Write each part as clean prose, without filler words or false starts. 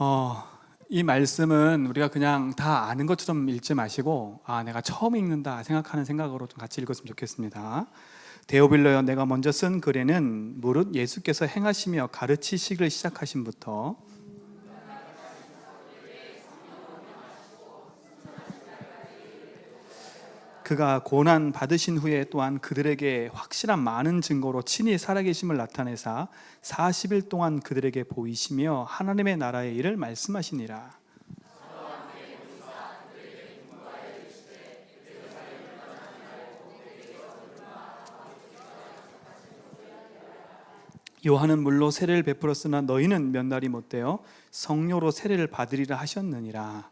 어, 이 말씀은 우리가 그냥 다 아는 것처럼 읽지 마시고 내가 처음 읽는다 생각하는 생각으로 좀 같이 읽었으면 좋겠습니다. 데오빌로여, 내가 먼저 쓴 글에는 무릇 예수께서 행하시며 가르치시기를 시작하신부터 그가 고난 받으신 후에 또한 그들에게 확실한 많은 증거로 친히 살아계심을 나타내사 40일 동안 그들에게 보이시며 하나님의 나라의 일을 말씀하시니라. 요한은 물로 세례를 베풀었으나 너희는 몇 날이 못되어 성령으로 세례를 받으리라 하셨느니라.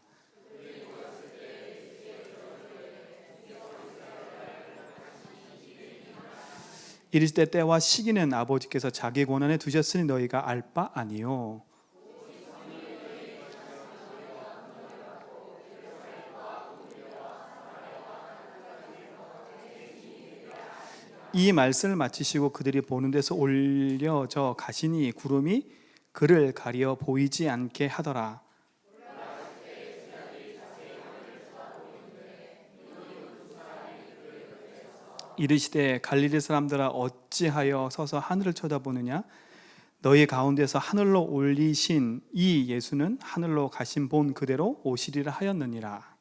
이르시되 때와 시기는 아버지께서 자기 권한에 두셨으니 너희가 알 바 아니요. 이 말씀을 마치시고 그들이 보는 데서 올려져 가시니 구름이 그를 가리어 보이지 않게 하더라. 이르시되 갈릴리 사람들아 어찌하여 서서 하늘을 쳐다보느냐? 너희 가운데서 하늘로 올리신 이 예수는 하늘로 가신 본 그대로 오시리라 하였느니라.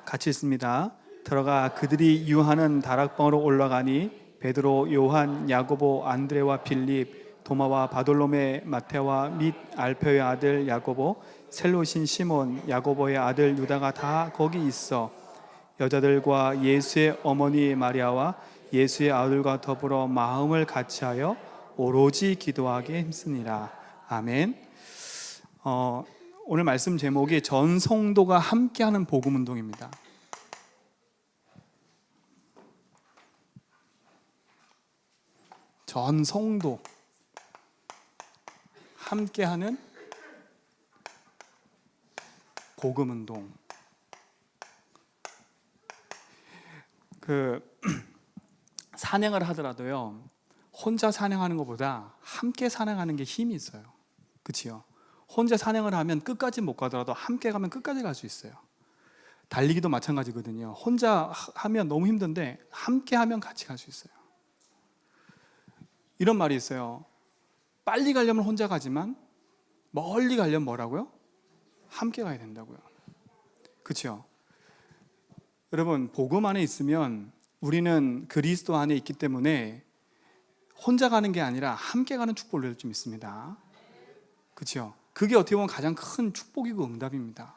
같이 있습니다. 들어가 그들이 유하는 다락방으로 올라가니 베드로, 요한, 야고보, 안드레와 빌립, 도마와 바돌로메, 마테와 및 알페의 아들 야고보, 셀로신 시몬, 야고보의 아들 유다가 다 거기 있어 여자들과 예수의 어머니 마리아와 예수의 아들과 더불어 마음을 같이하여 오로지 기도하게 힘쓰니라. 아멘. 오늘 말씀 제목이 전 성도가 함께하는 복음 운동입니다. 전 성도 함께하는 복음 운동. 산행을 하더라도요, 혼자 산행하는 것보다 함께 산행하는 게 힘이 있어요. 그렇죠? 혼자 산행을 하면 끝까지 못 가더라도 함께 가면 끝까지 갈 수 있어요. 달리기도 마찬가지거든요. 혼자 하면 너무 힘든데 함께 하면 같이 갈 수 있어요. 이런 말이 있어요. 빨리 가려면 혼자 가지만 멀리 가려면 뭐라고요? 함께 가야 된다고요. 그렇죠? 여러분, 복음 안에 있으면 우리는 그리스도 안에 있기 때문에 혼자 가는 게 아니라 함께 가는 축복을 좀 있습니다. 그렇죠? 그게 어떻게 보면 가장 큰 축복이고 응답입니다.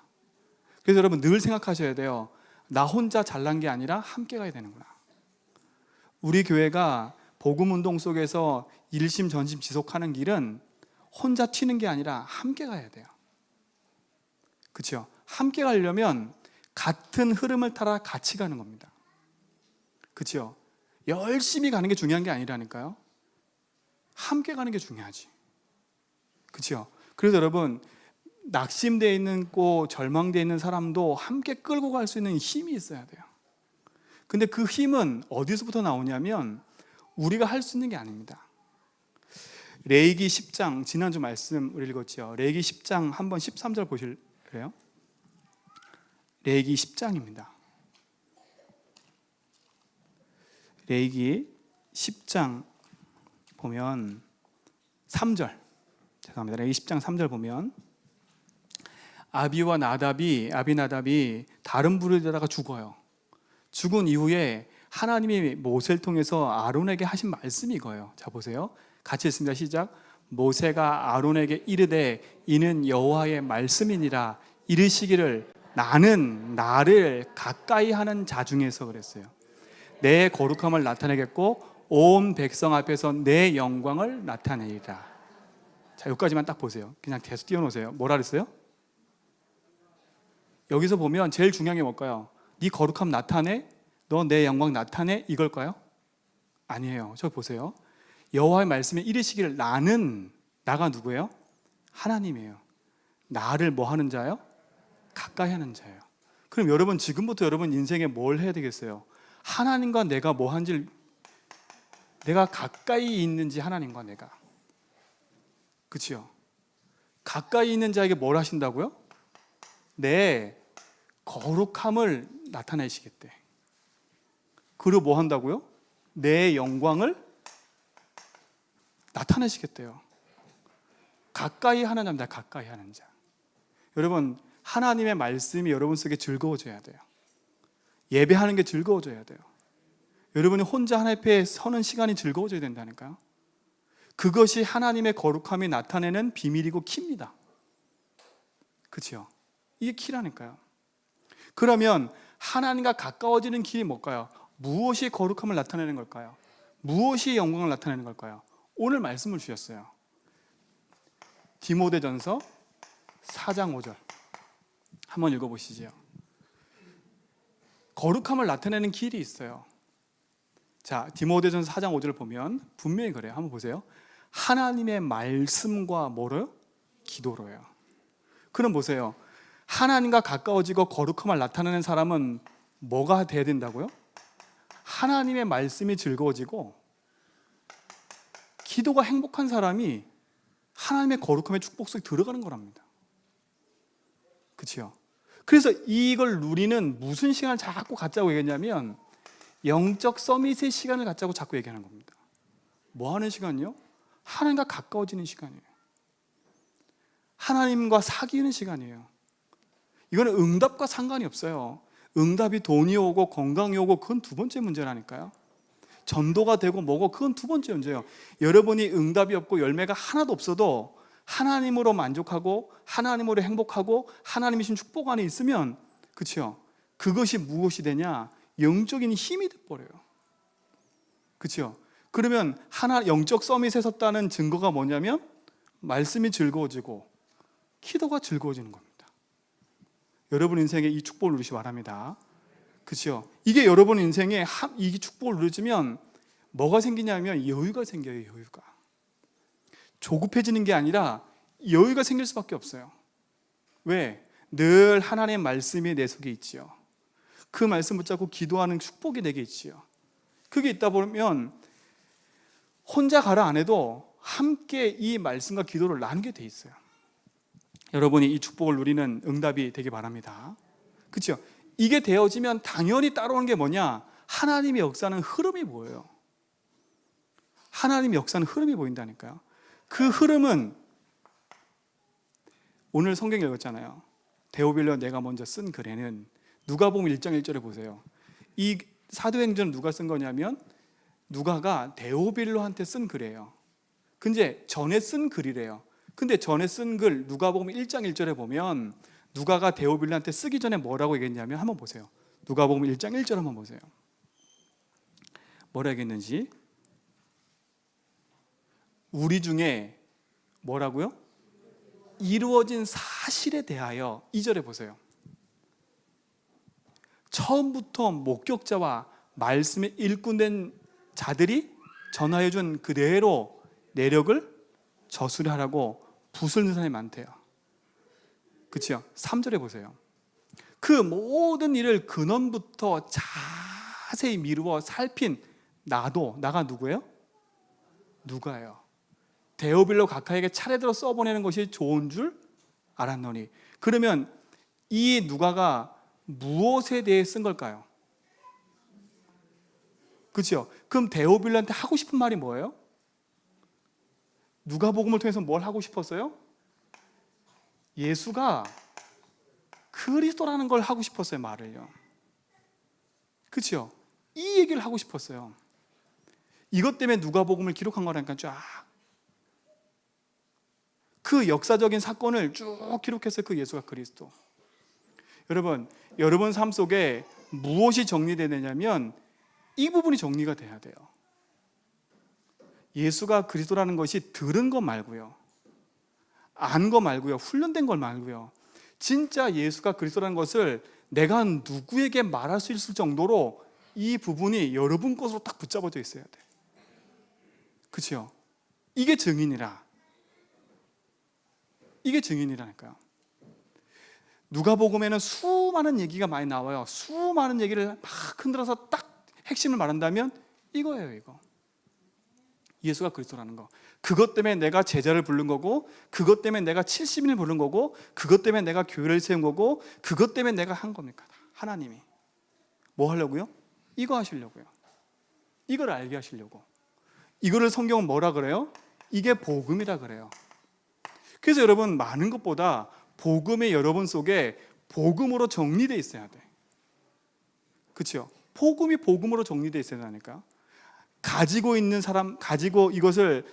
그래서 여러분 늘 생각하셔야 돼요. 나 혼자 잘난 게 아니라 함께 가야 되는구나. 우리 교회가 복음 운동 속에서 일심 전심 지속하는 길은 혼자 튀는 게 아니라 함께 가야 돼요. 그렇죠? 함께 가려면 같은 흐름을 따라 같이 가는 겁니다. 그렇죠? 열심히 가는 게 중요한 게 아니라니까요. 함께 가는 게 중요하지. 그렇죠? 그래서 여러분, 낙심되어 있는 절망되어 있는 사람도 함께 끌고 갈 수 있는 힘이 있어야 돼요. 근데 그 힘은 어디서부터 나오냐면 우리가 할 수 있는 게 아닙니다. 레위기 10장, 지난주 말씀 우리 읽었죠. 레위기 10장 한번 13절 보실래요? 레위기 10장입니다. 레위기 10장 보면 3절, 죄송합니다. 레위기 10장 3절 보면 아비나답이 다른 불을 데다가 죽어요. 죽은 이후에 하나님이 모세를 통해서 아론에게 하신 말씀이 이거예요. 자, 보세요. 같이 읽습니다. 시작. 모세가 아론에게 이르되 이는 여호와의 말씀이니라 이르시기를 나는 나를 가까이 하는 자 중에서 그랬어요. 내 거룩함을 나타내겠고 온 백성 앞에서 내 영광을 나타내리라. 자, 여기까지만 딱 보세요. 그냥 계속 띄워놓으세요. 뭐라 그랬어요? 여기서 보면 제일 중요한 게 뭘까요? 네 거룩함 나타내? 너 내 영광 나타내? 이걸까요? 아니에요. 저 보세요. 여호와의 말씀에 이르시기를 나가 누구예요? 하나님이에요. 나를 뭐 하는 자요? 가까이 하는 자예요. 그럼 여러분 지금부터 여러분 인생에 뭘 해야 되겠어요? 하나님과 내가 뭐 한지, 내가 가까이 있는지, 하나님과 내가. 그치요? 가까이 있는 자에게 뭘 하신다고요? 내 거룩함을 나타내시겠대. 그리고 뭐 한다고요? 내 영광을 나타내시겠대요. 가까이 하는 자입니다. 가까이 하는 자. 여러분, 하나님의 말씀이 여러분 속에 즐거워져야 돼요. 예배하는 게 즐거워져야 돼요. 여러분이 혼자 하나님 앞에 서는 시간이 즐거워져야 된다니까요. 그것이 하나님의 거룩함이 나타내는 비밀이고 키입니다. 그렇죠? 이게 키라니까요. 그러면 하나님과 가까워지는 길이 뭘까요? 무엇이 거룩함을 나타내는 걸까요? 무엇이 영광을 나타내는 걸까요? 오늘 말씀을 주셨어요. 디모데전서 4장 5절 한번 읽어보시죠. 거룩함을 나타내는 길이 있어요. 자, 디모데전서 4장 5절을 보면 분명히 그래요. 한번 보세요. 하나님의 말씀과 뭐로요? 기도로요. 그럼 보세요. 하나님과 가까워지고 거룩함을 나타내는 사람은 뭐가 돼야 된다고요? 하나님의 말씀이 즐거워지고 기도가 행복한 사람이 하나님의 거룩함의 축복 속에 들어가는 거랍니다. 그렇죠? 그래서 이걸 누리는 무슨 시간을 자꾸 갖자고 얘기했냐면 영적 서밋의 시간을 갖자고 자꾸 얘기하는 겁니다. 뭐 하는 시간이요? 하나님과 가까워지는 시간이에요. 하나님과 사귀는 시간이에요. 이거는 응답과 상관이 없어요. 응답이 돈이 오고 건강이 오고 그건 두 번째 문제라니까요. 전도가 되고 뭐고 그건 두 번째 문제예요. 여러분이 응답이 없고 열매가 하나도 없어도 하나님으로 만족하고 하나님으로 행복하고 하나님이 신 축복 안에 있으면, 그렇죠? 그것이 무엇이 되냐? 영적인 힘이 돼버려요. 그렇죠? 그러면 영적 서밋에 섰다는 증거가 뭐냐면 말씀이 즐거워지고 기도가 즐거워지는 겁니다. 여러분 인생에 이 축복을 누리시기 바랍니다. 그렇죠? 이게 여러분 인생에 이 축복을 누리면 뭐가 생기냐면 여유가 생겨요. 여유가. 조급해지는 게 아니라 여유가 생길 수밖에 없어요. 왜? 늘 하나님의 말씀이 내 속에 있지요. 그 말씀 붙잡고 기도하는 축복이 내게 있지요. 그게 있다 보면 혼자 가라 안 해도 함께 이 말씀과 기도를 나누게 돼 있어요. 여러분이 이 축복을 누리는 응답이 되기 바랍니다. 그렇죠? 이게 되어지면 당연히 따라오는 게 뭐냐? 하나님의 역사는 흐름이 보여요. 하나님의 역사는 흐름이 보인다니까요. 그 흐름은 오늘 성경 읽었잖아요. 데오빌로 내가 먼저 쓴 글에는 누가복음 1장 1절에 보세요. 이 사도행전은 누가 쓴 거냐면 누가가 데오빌로한테 쓴 글이에요. 근데 전에 쓴 글이래요. 근데 전에 쓴 글 누가복음 1장 1절에 보면 누가가 데오빌로한테 쓰기 전에 뭐라고 얘기했냐면 한번 보세요. 누가복음 1장 1절 한번 보세요. 뭐라 얘기했는지. 우리 중에 뭐라고요? 이루어진 사실에 대하여 2절에 보세요. 처음부터 목격자와 말씀에 일꾼된 자들이 전하여 준 그대로 내력을 저수리하라고 붓을 넣은 사람이 많대요. 그렇죠? 3절에 보세요. 그 모든 일을 근원부터 자세히 미루어 살핀 나가 누구예요? 누가예요. 데오빌로 각하에게 차례대로 써보내는 것이 좋은 줄 알았노니. 그러면 이 누가가 무엇에 대해 쓴 걸까요? 그렇죠? 그럼 데오빌로한테 하고 싶은 말이 뭐예요? 누가복음을 통해서 뭘 하고 싶었어요? 예수가 그리스도라는 걸 하고 싶었어요. 말을요. 그렇죠? 이 얘기를 하고 싶었어요. 이것 때문에 누가복음을 기록한 거라니까. 쫙 그 역사적인 사건을 쭉 기록했어요. 그 예수가 그리스도. 여러분 삶 속에 무엇이 정리되느냐면 이 부분이 정리가 돼야 돼요. 예수가 그리스도라는 것이 들은 것 말고요, 안 거 말고요, 훈련된 걸 말고요, 진짜 예수가 그리스도라는 것을 내가 누구에게 말할 수 있을 정도로 이 부분이 여러분 것으로 딱 붙잡아져 있어야 돼. 그렇죠? 이게 증인이라. 이게 증인이라니까요. 누가복음에는 수많은 얘기가 많이 나와요. 수많은 얘기를 막 흔들어서 딱 핵심을 말한다면 이거예요. 이거. 예수가 그리스도라는 거. 그것 때문에 내가 제자를 부른 거고, 그것 때문에 내가 70인을 부른 거고, 그것 때문에 내가 교회를 세운 거고, 그것 때문에 내가 한 겁니까? 하나님이. 뭐 하려고요? 이거 하시려고요. 이걸 알게 하시려고. 이거를 성경은 뭐라 그래요? 이게 복음이라 그래요. 그래서 여러분, 많은 것보다 복음의 여러분 속에 복음으로 정리되어 있어야 돼. 그렇죠? 복음이 복음으로 정리되어 있어야 하니까. 가지고 있는 사람, 가지고 이것을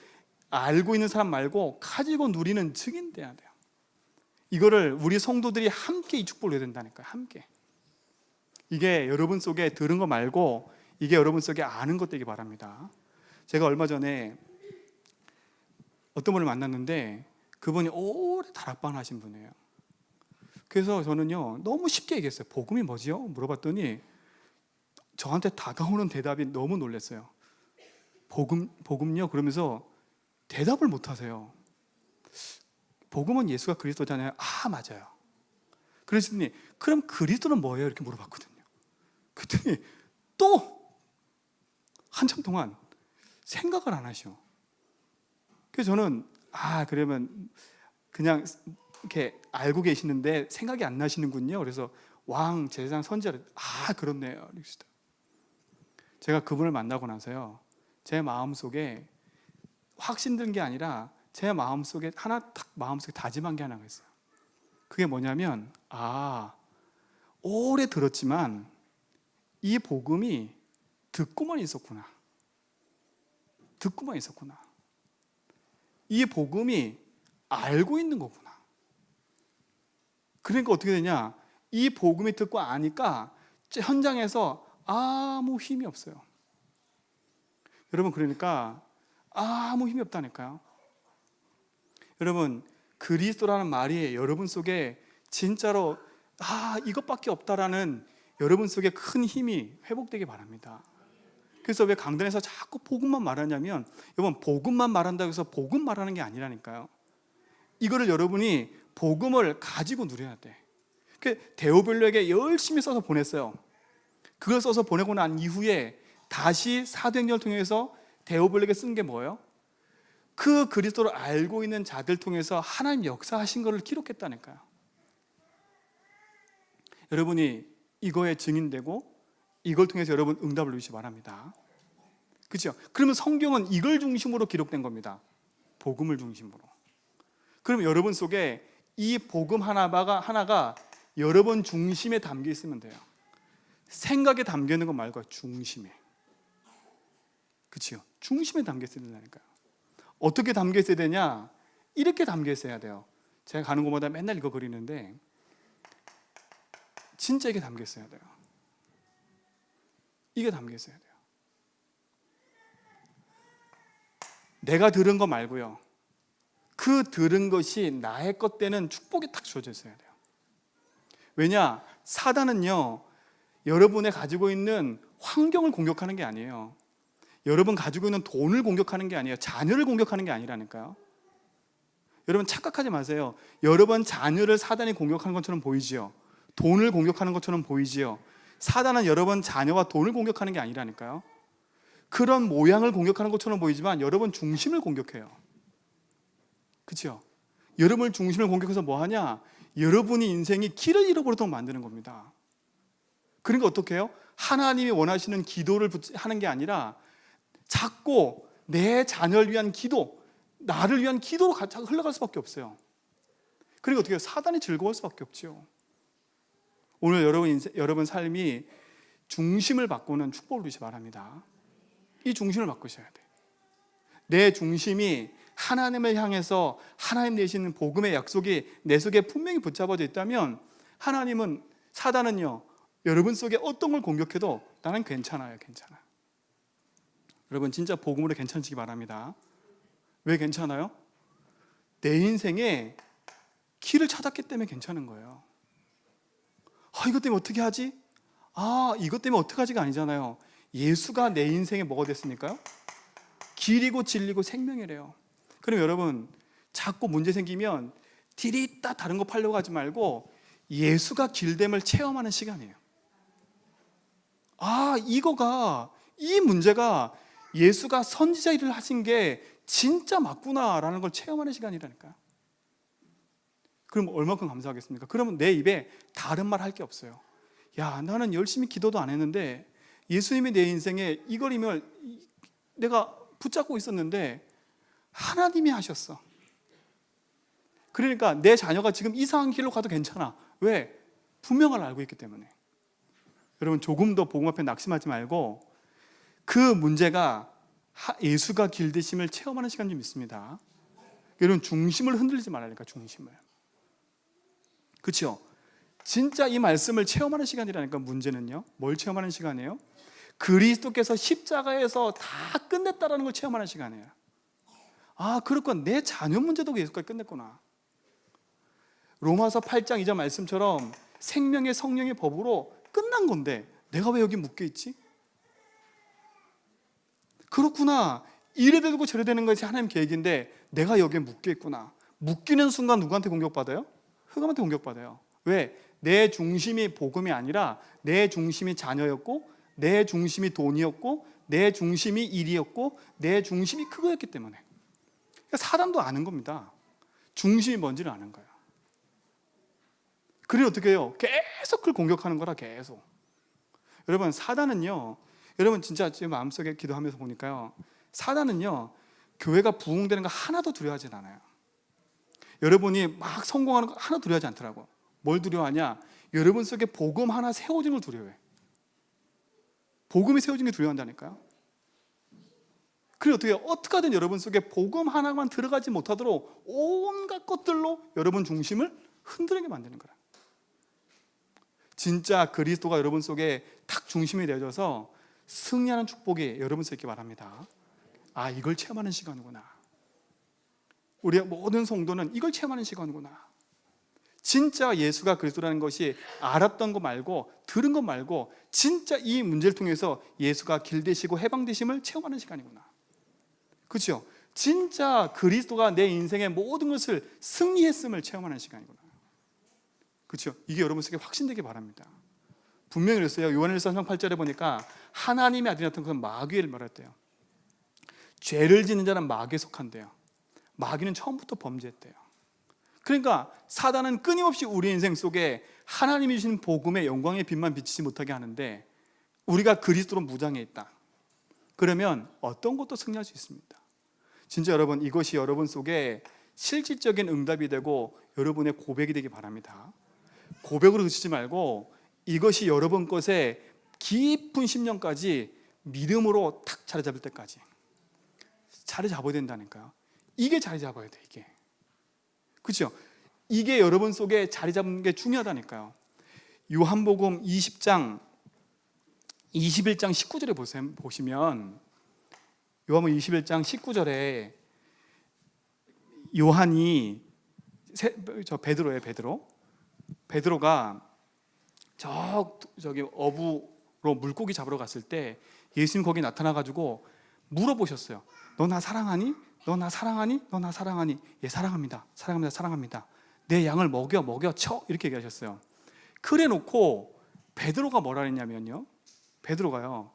알고 있는 사람 말고 가지고 누리는 증인 돼야 돼요. 이거를 우리 성도들이 함께 이 축복을 누려야 된다니까요. 함께. 이게 여러분 속에 들은 거 말고 이게 여러분 속에 아는 것 되기 바랍니다. 제가 얼마 전에 어떤 분을 만났는데 그분이 오래 다락방 하신 분이에요. 그래서 저는요, 너무 쉽게 얘기했어요. 복음이 뭐지요? 물어봤더니 저한테 다가오는 대답이 너무 놀랐어요. 복음요? 그러면서 대답을 못 하세요. 복음은 예수가 그리스도잖아요. 아, 맞아요. 그러시더니 그럼 그리스도는 뭐예요? 이렇게 물어봤거든요. 그랬더니 또 한참 동안 생각을 안 하셔. 그래서 저는 그러면 그냥 이렇게 알고 계시는데 생각이 안 나시는군요. 그래서 왕, 제사장, 선지자를 그렇네요. 제가 그분을 만나고 나서요, 제 마음속에 확신 든 게 아니라 제 마음속에 하나 딱 마음속에 다짐한 게 하나가 있어요. 그게 뭐냐면 오래 들었지만 이 복음이 듣고만 있었구나. 듣고만 있었구나. 이 복음이 알고 있는 거구나. 그러니까 어떻게 되냐? 이 복음이 듣고 아니까 현장에서 아무 힘이 없어요. 여러분, 그러니까 아무 힘이 없다니까요. 여러분, 그리스도라는 말이 여러분 속에 진짜로 이것밖에 없다라는 여러분 속에 큰 힘이 회복되기 바랍니다. 그래서 왜 강단에서 자꾸 복음만 말하냐면, 여러분, 복음만 말한다고 해서 복음 말하는 게 아니라니까요. 이거를 여러분이 복음을 가지고 누려야 돼. 데오빌로에게 열심히 써서 보냈어요. 그걸 써서 보내고 난 이후에 다시 사도행전을 통해서 데오빌로에게 쓴 게 뭐예요? 그 그리스도를 알고 있는 자들 통해서 하나님 역사하신 것을 기록했다니까요. 여러분이 이거에 증인되고 이걸 통해서 여러분 응답을 누리시기 바랍니다. 그렇죠? 그러면 성경은 이걸 중심으로 기록된 겁니다. 복음을 중심으로. 그럼 여러분 속에 이 복음 하나가 여러분 중심에 담겨 있으면 돼요. 생각에 담겨 있는 것 말고 중심에. 그렇죠? 중심에 담겨 있어야 된다니까요. 어떻게 담겨 있어야 되냐? 이렇게 담겨 있어야 돼요. 제가 가는 곳마다 맨날 이거 그리는데 진짜 이게 담겨 있어야 돼요. 이게 담겨 있어야 돼요. 내가 들은 거 말고요. 그 들은 것이 나의 것 되는 축복이 딱 주어져 있어야 돼요. 왜냐? 사단은요, 여러분의 가지고 있는 환경을 공격하는 게 아니에요. 여러분 가지고 있는 돈을 공격하는 게 아니에요. 자녀를 공격하는 게 아니라니까요. 여러분 착각하지 마세요. 여러분 자녀를 사단이 공격하는 것처럼 보이지요. 돈을 공격하는 것처럼 보이지요. 사단은 여러분 자녀와 돈을 공격하는 게 아니라니까요. 그런 모양을 공격하는 것처럼 보이지만 여러분 중심을 공격해요. 그렇죠? 여러분 중심을 공격해서 뭐 하냐? 여러분이 인생이 길을 잃어버리도록 만드는 겁니다. 그러니까 어떻게 해요? 하나님이 원하시는 기도를 하는 게 아니라 자꾸 내 자녀를 위한 기도, 나를 위한 기도로 흘러갈 수밖에 없어요. 그러니까 어떻게 해요? 사단이 즐거울 수밖에 없죠. 오늘 여러분 삶이 중심을 바꾸는 축복을 누리시기 바랍니다. 이 중심을 바꾸셔야 돼요. 내 중심이 하나님을 향해서 하나님 내시는 복음의 약속이 내 속에 분명히 붙잡아져 있다면 하나님은, 사단은요, 여러분 속에 어떤 걸 공격해도 나는 괜찮아요. 여러분 진짜 복음으로 괜찮으시기 바랍니다. 왜 괜찮아요? 내 인생에 길을 찾았기 때문에 괜찮은 거예요. 이것 때문에 어떻게 하지? 이것 때문에 어떻게 하지가 아니잖아요. 예수가 내 인생에 뭐가 됐습니까요? 길이고 진리고 생명이래요. 그럼 여러분 자꾸 문제 생기면 디리따 다른 거 팔려고 하지 말고 예수가 길됨을 체험하는 시간이에요. 이 문제가 예수가 선지자 일을 하신 게 진짜 맞구나라는 걸 체험하는 시간이라니까요. 그럼 얼마큼 감사하겠습니까? 그러면 내 입에 다른 말 할 게 없어요. 야, 나는 열심히 기도도 안 했는데 예수님이 내 인생에 이거림을 내가 붙잡고 있었는데 하나님이 하셨어. 그러니까 내 자녀가 지금 이상한 길로 가도 괜찮아. 왜? 분명을 알고 있기 때문에. 여러분, 조금 더 복음 앞에 낙심하지 말고 그 문제가 예수가 길드심을 체험하는 시간 좀 있습니다. 여러분, 중심을 흔들리지 말라니까, 중심을. 그렇죠? 진짜 이 말씀을 체험하는 시간이라니까. 문제는요, 뭘 체험하는 시간이에요? 그리스도께서 십자가에서 다 끝냈다라는 걸 체험하는 시간이에요. 그렇군, 내 자녀 문제도 예수까지 끝냈구나. 로마서 8장 2절 말씀처럼 생명의 성령의 법으로 끝난 건데 내가 왜 여기 묶여있지? 그렇구나, 이래 되고 저래 되는 것이 하나님 계획인데 내가 여기에 묶여있구나. 묶이는 순간 누구한테 공격받아요? 흑암한테 공격받아요. 왜? 내 중심이 복음이 아니라 내 중심이 자녀였고, 내 중심이 돈이었고, 내 중심이 일이었고, 내 중심이 그거였기 때문에. 그러니까 사단도 아는 겁니다. 중심이 뭔지를 아는 거예요. 그래 어떻게 해요? 계속 그걸 공격하는 거라. 계속. 여러분, 사단은요, 여러분 진짜 제 마음속에 기도하면서 보니까요, 사단은요 교회가 부흥되는 거 하나도 두려워하진 않아요. 여러분이 막 성공하는 거 하나도 두려워하지 않더라고. 뭘 두려워하냐? 여러분 속에 복음 하나 세워지는 걸 두려워해. 복음이 세워지는 게 두려워한다니까요. 그래 어떻게 하든 여러분 속에 복음 하나만 들어가지 못하도록 온갖 것들로 여러분 중심을 흔들게 만드는 거라. 진짜 그리스도가 여러분 속에 딱 중심이 되어져서 승리하는 축복이 여러분 속에 있기 바랍니다. 이걸 체험하는 시간이구나. 우리 모든 성도는 이걸 체험하는 시간이구나. 진짜 예수가 그리스도라는 것이 알았던 거 말고 들은 거 말고 진짜 이 문제를 통해서 예수가 길되시고 해방되심을 체험하는 시간이구나. 그렇죠? 진짜 그리스도가 내 인생의 모든 것을 승리했음을 체험하는 시간이구나. 그렇죠? 이게 여러분 속에 확신되기 바랍니다. 분명히 그랬어요. 요한일서 3장 8절에 보니까 하나님의 아들이 나타난 것은 마귀를 말했대요. 죄를 짓는 자는 마귀에 속한대요. 마귀는 처음부터 범죄했대요. 그러니까 사단은 끊임없이 우리 인생 속에 하나님이 주신 복음의 영광의 빛만 비치지 못하게 하는데, 우리가 그리스도로 무장해 있다. 그러면 어떤 것도 승리할 수 있습니다. 진짜 여러분, 이것이 여러분 속에 실질적인 응답이 되고 여러분의 고백이 되기 바랍니다. 고백으로 그치지 말고 이것이 여러분 것에 깊은 심령까지 믿음으로 탁 자리 잡을 때까지 자리 잡아야 된다니까요. 이게 자리 잡아야 돼, 이게. 그렇죠? 이게 여러분 속에 자리 잡는 게 중요하다니까요. 요한복음 20장 21장 19절에 보시면, 요한복음 21장 19절에 요한이 베드로예요. 베드로가 저기 어부로 물고기 잡으러 갔을 때 예수님 거기 나타나가지고 물어보셨어요. 너 나 사랑하니? 너 나 사랑하니? 너 나 사랑하니? 예, 사랑합니다. 사랑합니다. 사랑합니다. 내 양을 먹여 쳐, 이렇게 얘기하셨어요. 그래 놓고 베드로가 뭐라 했냐면요, 베드로가요,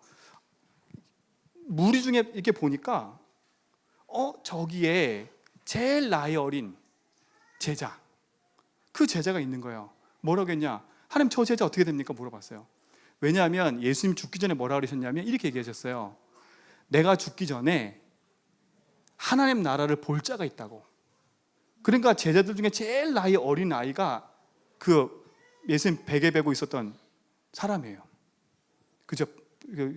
무리 중에 이렇게 보니까 저기에 제일 나이 어린 제자, 그 제자가 있는 거예요. 뭐라고 했냐? 하나님, 저 제자 어떻게 됩니까? 물어봤어요. 왜냐하면 예수님 죽기 전에 뭐라고 그러셨냐면 이렇게 얘기하셨어요. 내가 죽기 전에 하나님 나라를 볼 자가 있다고. 그러니까 제자들 중에 제일 나이 어린 아이가 그 예수님 베개 베고 있었던 사람이에요. 그죠?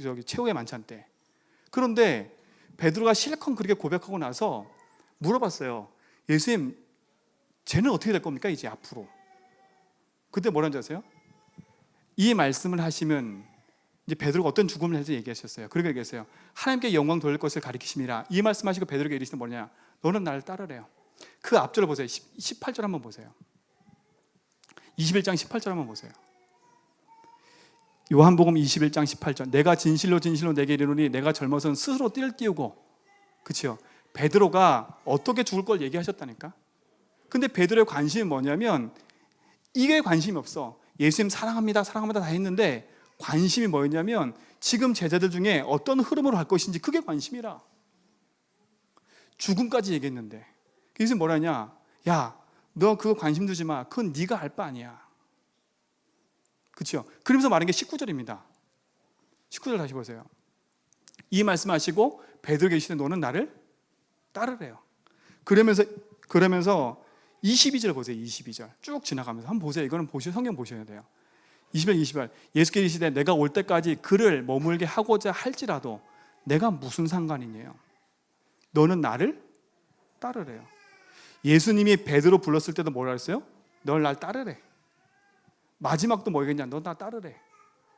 저기 최후의 만찬 때. 그런데 베드로가 실컷 그렇게 고백하고 나서 물어봤어요. 예수님, 쟤는 어떻게 될 겁니까? 이제 앞으로. 그때 뭐라는 줄 아세요? 이 말씀을 하시면 이제 베드로가 어떤 죽음을 할지 얘기하셨어요. 그렇게 얘기했어요. 하나님께 영광 돌릴 것을 가리키심이라. 이 말씀하시고 베드로에게 이르시는 뭐냐? 너는 나를 따르래요. 그 앞절을 보세요. 18절 한번 보세요. 21장 18절 한번 보세요. 요한복음 21장 18절. 내가 진실로 내게 이르노니 내가 젊어서는 스스로 띠를 띄우고. 그렇죠? 베드로가 어떻게 죽을 걸 얘기하셨다니까. 근데 베드로의 관심이 뭐냐면 이게 관심이 없어. 예수님 사랑합니다 다 했는데 관심이 뭐였냐면 지금 제자들 중에 어떤 흐름으로 갈 것인지 그게 관심이라. 죽음까지 얘기했는데 그래서 뭐라냐? 야, 너 그거 관심 두지 마. 그건 네가 알 바 아니야. 그렇죠? 그러면서 말한 게 19절입니다. 19절 다시 보세요. 이 말씀하시고 베드로 계시되 너는 나를 따르래요. 그러면서 22절 보세요. 22절 쭉 지나가면서 한번 보세요. 이거는 성경 보셔야 돼요. 20절 20절 예수께서 이르시되 내가 올 때까지 그를 머물게 하고자 할지라도 내가 무슨 상관이냐요. 너는 나를 따르래요. 예수님이 베드로 불렀을 때도 뭐라 했어요? 널 날 따르래. 마지막도 뭐겠냐? 너 나 따르래.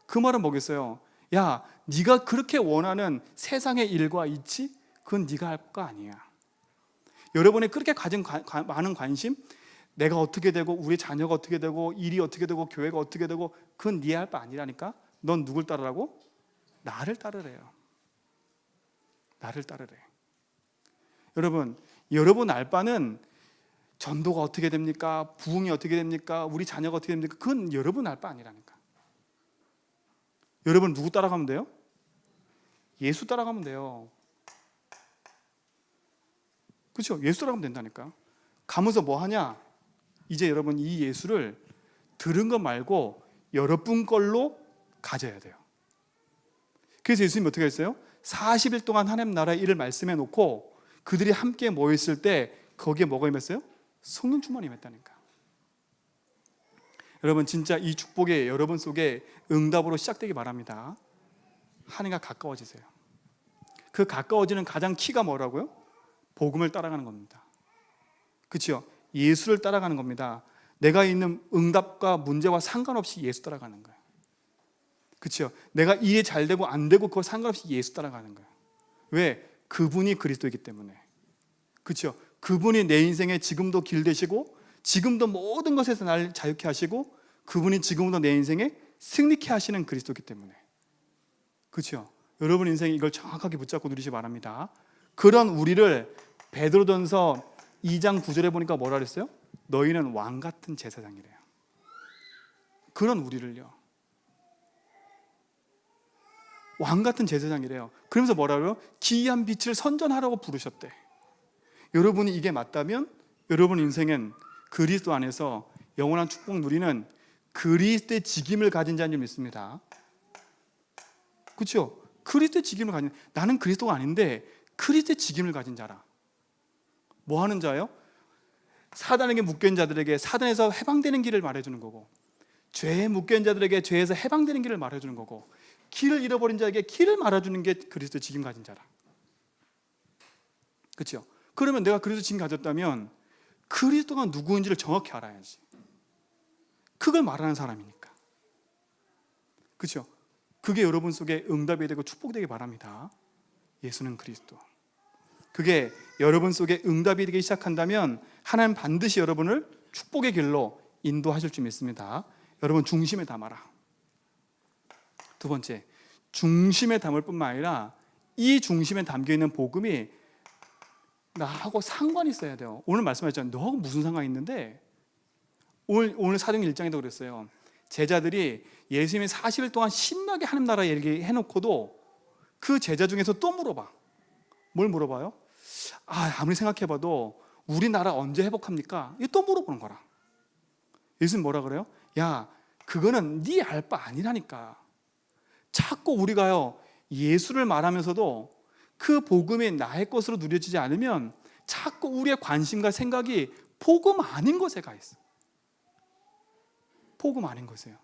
그 말은 뭐겠어요? 야, 네가 그렇게 원하는 세상의 일과 이치 그건 네가 할 거 아니야. 여러분이 그렇게 가진 많은 관심, 내가 어떻게 되고 우리 자녀가 어떻게 되고 일이 어떻게 되고 교회가 어떻게 되고 그건 네 할 바 아니라니까. 넌 누굴 따르라고? 나를 따르래요. 나를 따르래. 여러분 알 바는 전도가 어떻게 됩니까? 부흥이 어떻게 됩니까? 우리 자녀가 어떻게 됩니까? 그건 여러분 알 바 아니라니까. 여러분 누구 따라가면 돼요? 예수 따라가면 돼요. 그렇죠? 예수 따라가면 된다니까. 가면서 뭐 하냐? 이제 여러분 이 예수를 들은 것 말고 여러분 걸로 가져야 돼요. 그래서 예수님이 어떻게 했어요? 40일 동안 하나님 나라의 일을 말씀해 놓고 그들이 함께 모였을 때 거기에 뭐가 임했어요? 성령 충만이 임했다니까. 여러분 진짜 이 축복이 여러분 속에 응답으로 시작되기 바랍니다. 하나님과 가까워지세요. 그 가까워지는 가장 키가 뭐라고요? 복음을 따라가는 겁니다. 그렇죠? 예수를 따라가는 겁니다. 내가 있는 응답과 문제와 상관없이 예수 따라가는 거예요. 그렇죠? 내가 일이 잘 되고 안 되고 그거 상관없이 예수 따라가는 거예요. 왜? 그분이 그리스도이기 때문에. 그렇죠? 그분이 내 인생에 지금도 길 되시고 지금도 모든 것에서 날 자유케 하시고 그분이 지금도 내 인생에 승리케 하시는 그리스도이기 때문에. 그렇죠? 여러분 인생에 이걸 정확하게 붙잡고 누리시기 바랍니다. 그런 우리를 베드로전서 2장 9절에 보니까 뭐라 그랬어요? 너희는 왕 같은 제사장이래요. 그런 우리를요. 왕 같은 제사장이래요. 그러면서 뭐라고요? 기이한 빛을 선전하라고 부르셨대. 여러분이 이게 맞다면 여러분 인생은 그리스도 안에서 영원한 축복 누리는 그리스도의 직임을 가진 자인 줄 믿습니다. 그렇죠? 그리스도의 직임을 가진, 나는 그리스도가 아닌데 그리스도의 직임을 가진 자라. 뭐 하는 자예요? 사단에게 묶여있는 자들에게 사단에서 해방되는 길을 말해주는 거고, 죄에 묶여있는 자들에게 죄에서 해방되는 길을 말해주는 거고, 길을 잃어버린 자에게 길을 말해주는 게 그리스도의 직임 가진 자라. 그렇죠? 그러면 내가 그리스도 직임 가졌다면 그리스도가 누구인지를 정확히 알아야지. 그걸 말하는 사람이니까. 그렇죠? 그게 여러분 속에 응답이 되고 축복이 되기 바랍니다. 예수는 그리스도. 그게 여러분 속에 응답이 되기 시작한다면 하나님 반드시 여러분을 축복의 길로 인도하실 줄 믿습니다. 여러분 중심에 담아라. 두 번째, 중심에 담을 뿐만 아니라 이 중심에 담겨있는 복음이 나하고 상관이 있어야 돼요. 오늘 말씀하셨잖아요. 너하고 무슨 상관이 있는데, 오늘 사도행 1장에도 그랬어요. 제자들이 예수님이 40일 동안 신나게 하나님 나라 얘기해놓고도 그 제자 중에서 또 물어봐. 뭘 물어봐요? 아무리 생각해봐도 우리나라 언제 회복합니까? 이거 또 물어보는 거라. 예수님 뭐라 그래요? 야, 그거는 네 알 바 아니라니까. 자꾸 우리가요 예수를 말하면서도 그 복음이 나의 것으로 누려지지 않으면 자꾸 우리의 관심과 생각이 복음 아닌 것에 가 있어. 복음 아닌 것이에요.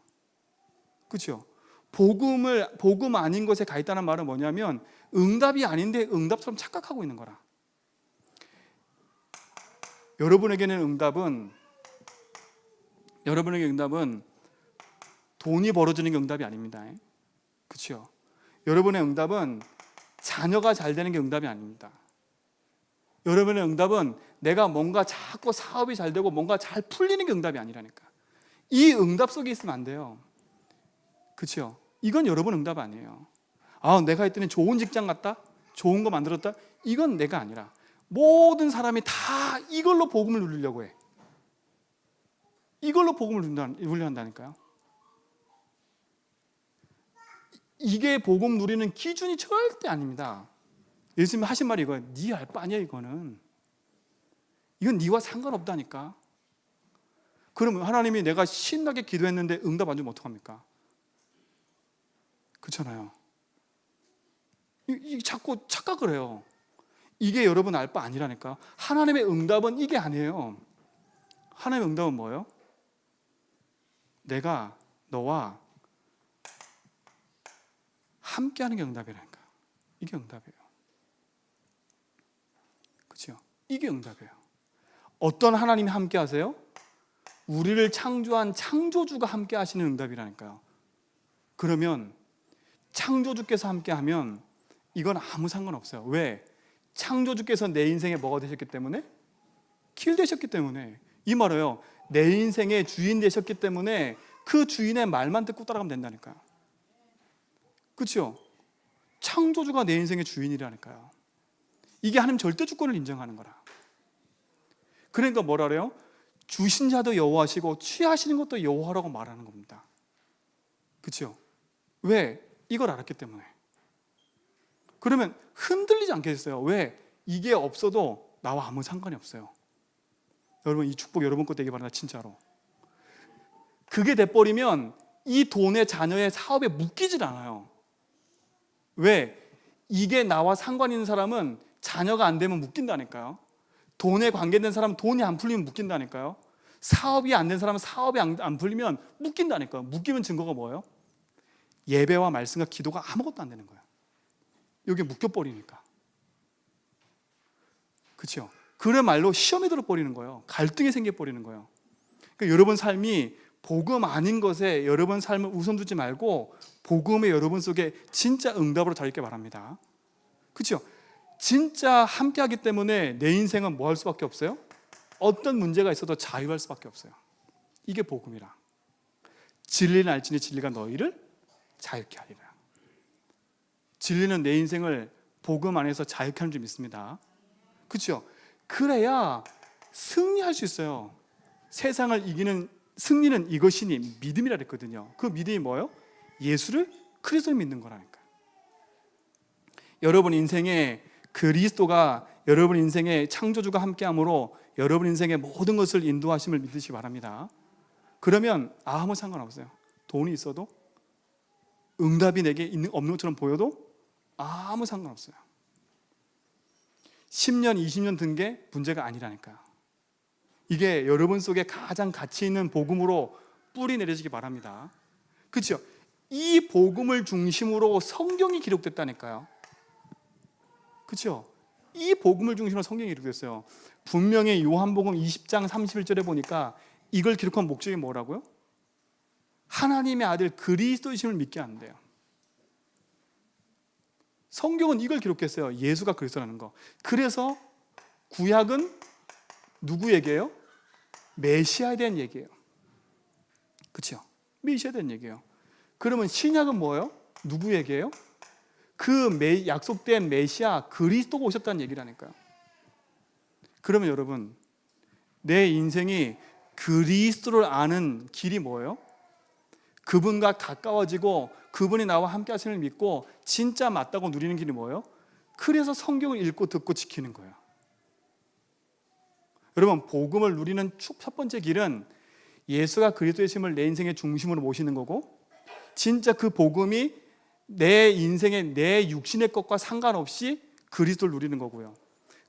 그렇죠? 복음 아닌 것에 가 있다는 말은 뭐냐면 응답이 아닌데 응답처럼 착각하고 있는 거라. 여러분에게는 응답은 돈이 벌어지는 게 응답이 아닙니다. 그렇죠? 여러분의 응답은 자녀가 잘 되는 게 응답이 아닙니다. 여러분의 응답은 내가 뭔가 자꾸 사업이 잘 되고 뭔가 잘 풀리는 게 응답이 아니라니까. 이 응답 속에 있으면 안 돼요. 그렇죠? 이건 여러분 응답 아니에요. 내가 했더니 좋은 직장 갔다, 좋은 거 만들었다, 이건 내가 아니라 모든 사람이 다 이걸로 복음을 누리려고 해. 이걸로 복음을 누리려 한다니까요. 이게 복음 누리는 기준이 절대 아닙니다. 예수님이 하신 말이 이거예요. 네 알 바 아니야 이거는. 이건 네와 상관없다니까. 그러면 하나님이 내가 신나게 기도했는데 응답 안 주면 어떡합니까? 그렇잖아요. 자꾸 착각을 해요. 이게 여러분 알 바 아니라니까. 하나님의 응답은 이게 아니에요. 하나님의 응답은 뭐예요? 내가 너와 함께하는 게 응답이라니까. 이게 응답이에요. 그렇죠? 이게 응답이에요. 어떤 하나님이 함께 하세요? 우리를 창조한 창조주가 함께 하시는 응답이라니까요. 그러면 창조주께서 함께 하면 이건 아무 상관없어요. 왜? 창조주께서 내 인생에 뭐가 되셨기 때문에? 길 되셨기 때문에. 이 말이에요. 내 인생의 주인 되셨기 때문에 그 주인의 말만 듣고 따라가면 된다니까요. 그렇죠? 창조주가 내 인생의 주인이라니까요. 이게 하나님 절대 주권을 인정하는 거라. 그러니까 뭐라 그래요? 주신 자도 여호와시고 취하시는 것도 여호와라고 말하는 겁니다. 그렇죠? 왜? 이걸 알았기 때문에. 그러면 흔들리지 않겠어요. 왜? 이게 없어도 나와 아무 상관이 없어요. 여러분, 이 축복 여러분 것 되기 바랍니다. 진짜로. 그게 돼버리면 이 돈의 자녀의 사업에 묶이질 않아요. 왜? 이게 나와 상관 있는 사람은 자녀가 안 되면 묶인다니까요. 돈에 관계된 사람은 돈이 안 풀리면 묶인다니까요. 사업이 안 된 사람은 사업이 안 풀리면 묶인다니까요. 묶이면 증거가 뭐예요? 예배와 말씀과 기도가 아무것도 안 되는 거예요. 여기에 묶여버리니까. 그렇죠? 그런 말로 시험에 들어버리는 거예요. 갈등이 생겨버리는 거예요. 그러니까 여러분 삶이 복음 아닌 것에 여러분 삶을 우선 두지 말고 복음의 여러분 속에 진짜 응답으로 자리있게 바랍니다. 그렇죠? 진짜 함께하기 때문에 내 인생은 뭐 할 수밖에 없어요? 어떤 문제가 있어도 자유할 수밖에 없어요. 이게 복음이라. 진리는 알지니 진리가 너희를 자유케 하리라. 진리는 내 인생을 복음 안에서 자유케 하는 줄 믿습니다. 그렇죠? 그래야 승리할 수 있어요. 세상을 이기는 승리는 이것이니 믿음이라 그랬거든요. 그 믿음이 뭐예요? 예수를 그리스도를 믿는 거라니까. 여러분 인생에 그리스도가 여러분 인생의 창조주가 함께함으로 여러분 인생의 모든 것을 인도하심을 믿으시기 바랍니다. 그러면 아무 상관없어요. 돈이 있어도 응답이 내게 없는 것처럼 보여도 아무 상관없어요. 10년, 20년 든 게 문제가 아니라니까요. 이게 여러분 속에 가장 가치 있는 복음으로 뿌리 내리시기 바랍니다. 그렇죠? 이 복음을 중심으로 성경이 기록됐다니까요. 그렇죠? 이 복음을 중심으로 성경이 기록됐어요. 분명히 요한복음 20장 31절에 보니까 이걸 기록한 목적이 뭐라고요? 하나님의 아들 그리스도이심을 믿게 한대요. 성경은 이걸 기록했어요. 예수가 그리스도라는 거. 그래서 구약은 누구 얘기예요? 메시아에 대한 얘기예요. 그렇죠? 메시아에 대한 얘기예요. 그러면 신약은 뭐예요? 누구 얘기예요? 그 약속된 메시아 그리스도가 오셨다는 얘기라니까요. 그러면 여러분, 내 인생이 그리스도를 아는 길이 뭐예요? 그분과 가까워지고 그분이 나와 함께 하시는 걸 믿고 진짜 맞다고 누리는 길이 뭐예요? 그래서 성경을 읽고 듣고 지키는 거예요. 여러분, 복음을 누리는 첫 번째 길은 예수가 그리스도의 심을 내 인생의 중심으로 모시는 거고, 진짜 그 복음이 내 인생의 내 육신의 것과 상관없이 그리스도를 누리는 거고요.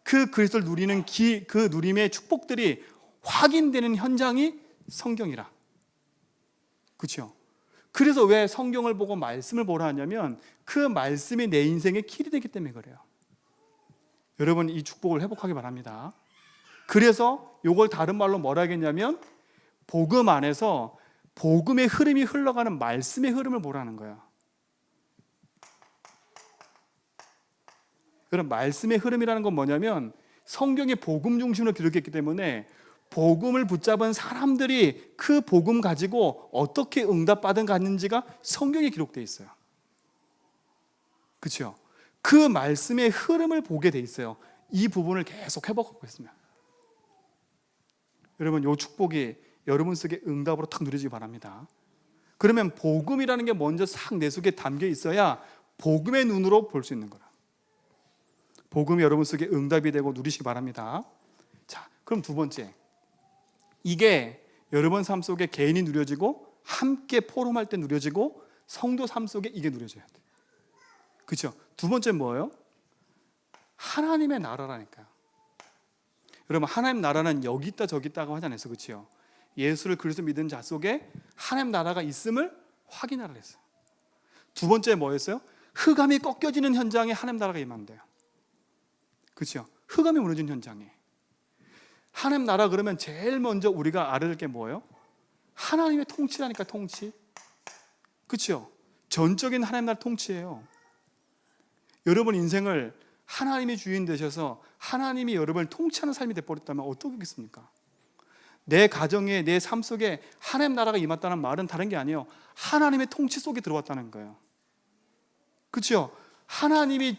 그 그리스도를 누리는 그 누림의 축복들이 확인되는 현장이 성경이라. 그렇죠? 그래서 왜 성경을 보고 말씀을 보라 하냐면 그 말씀이 내 인생의 길이 되기 때문에 그래요. 여러분, 이 축복을 회복하기 바랍니다. 그래서 이걸 다른 말로 뭐라 하겠냐면 복음 안에서 복음의 흐름이 흘러가는 말씀의 흐름을 보라는 거예요. 여러분, 말씀의 흐름이라는 건 뭐냐면 성경이 복음 중심으로 기록했기 때문에 복음을 붙잡은 사람들이 그 복음 가지고 어떻게 응답받은 갔는지가 성경에 기록되어 있어요. 그렇죠? 그 말씀의 흐름을 보게 돼 있어요. 이 부분을 계속 회복하고 있습니다. 여러분, 이 축복이 여러분 속에 응답으로 탁 누려지기 바랍니다. 그러면 복음이라는 게 먼저 싹 내 속에 담겨 있어야 복음의 눈으로 볼 수 있는 거라. 복음이 여러분 속에 응답이 되고 누리시기 바랍니다. 자, 그럼 두 번째, 이게 여러분 삶 속에 개인이 누려지고 함께 포럼할 때 누려지고 성도 삶 속에 이게 누려져야 돼. 그렇죠? 두 번째 뭐예요? 하나님의 나라라니까요. 여러분, 하나님 나라는 여기 있다 저기 있다고 하잖아요. 그렇죠? 예수를 그리스도 믿은 자 속에 하나님 나라가 있음을 확인하라 했어요. 두 번째 뭐였어요? 흑암이 꺾여지는 현장에 하나님 나라가 임한대요. 그렇죠? 흑암이 무너진 현장에 하나님 나라 그러면 제일 먼저 우리가 알아야 될 게 뭐예요? 하나님의 통치라니까. 통치. 그렇죠? 전적인 하나님 나라 통치예요. 여러분 인생을 하나님이 주인 되셔서 하나님이 여러분을 통치하는 삶이 되어버렸다면 어떻겠습니까? 내 가정에, 내 삶 속에 하나님 나라가 임했다는 말은 다른 게 아니에요. 하나님의 통치 속에 들어왔다는 거예요. 그렇죠? 하나님이